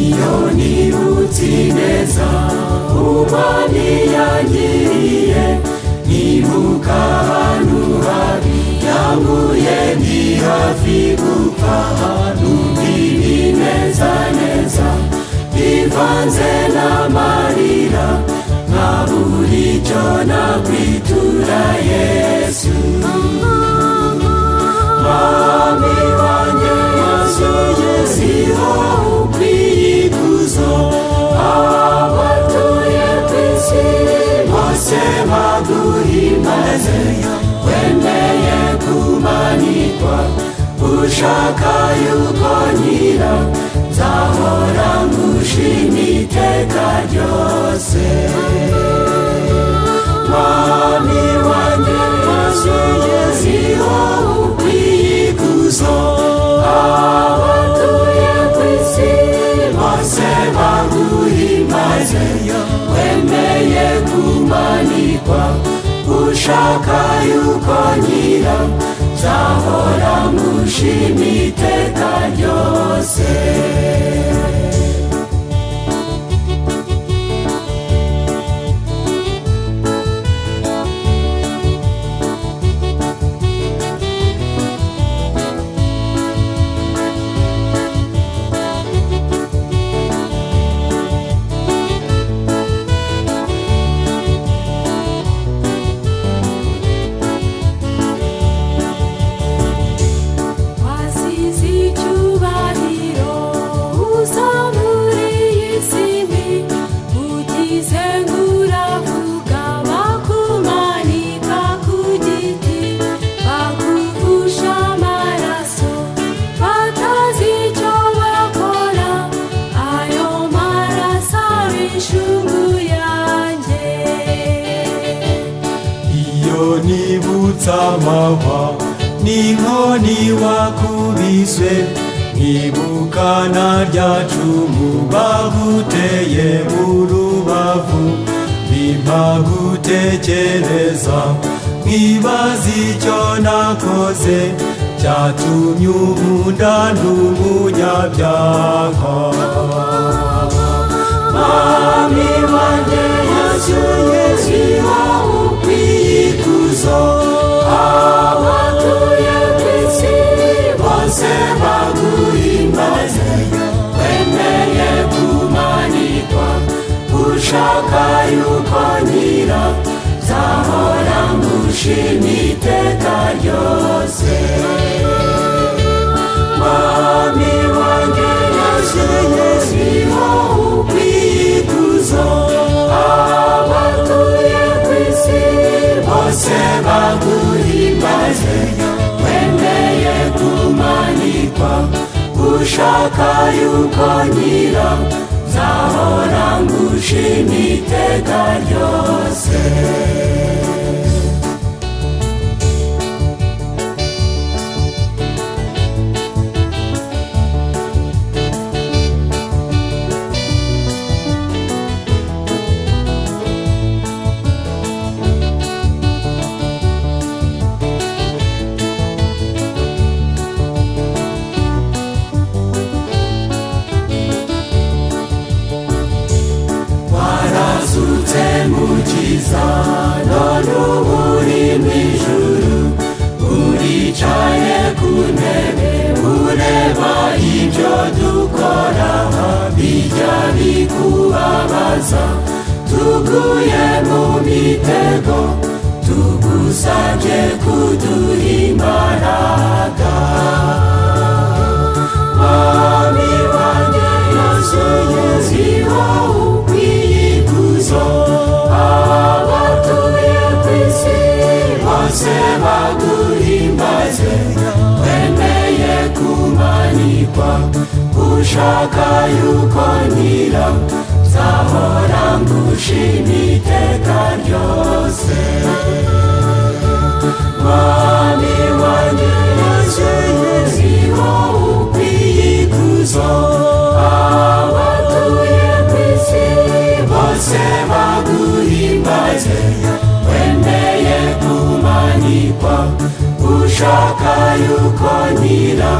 iyo nibutse ineza umwami yangiriye, nibuka ahantu habi yankuye ndi hafi gupfa, numva ibinezaneza bivanze n'amarira, nkabura icyo nakwitura Yesu. Mwami wanjye Yesu, siho ukwiye ikuzo, abatuye ku isi bose baguhimbaze, wemeye kumanikwa, ushaka yuko nkira, nzahora ngushima iteka ryose. Mwami wanjye Yesu, siho ukwiye ikuzo, abatuye ku isi bose baguhimbaze, wemeye kumanikwa, ushaka yuko nkira, nzahora ngushima iteka ryose. nibutse amahwa n'inkoni wakubiswe, nkibuka na rya cumu baguteye mu rubavu, bimpa gutekereza nkibaza icyo nakoze cyatumye unkunda n'umunyabyaha. Mwami wanjye Yesu, siho ukwiye ikuzo, abatuye ku isi bose baguhimbaze, wemeye kumanikwa, ushaka yuko nkira, nzahora ngushima iteka ryose. Mwami wanjye Yesu, siho ukwiye ikuzo, abatuye ku isi bose baguhimbaze, wemeye kumanikwa, ushaka yuko nkira, nzahora ngushima iteka ryose. Mukiza none ubu uri mw'ijuru, uricaye ku ntebe ureba ibyo dukora, bijya bikubabaza, tuguye mu mitego, tugusabye kuduha imbaraga. Mwami wanjye Yesu, siho ukwiye ikuzo, abatuye ku isi bose baguhimbaze, wemeye kumanikwa, ushaka yuko nkira, nzahora ngushima iteka ryose. Mwami wanjye Yesu, siho ukwiye ikuzo, abatuye ku isi bose baguhimbaze, wemeye kumanikwa, ushaka yuko nkira,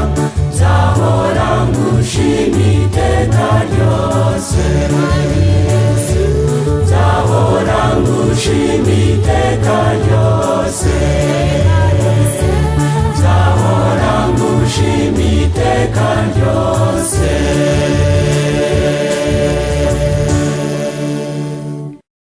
nzahora ngushima iteka ryose. ushima iteka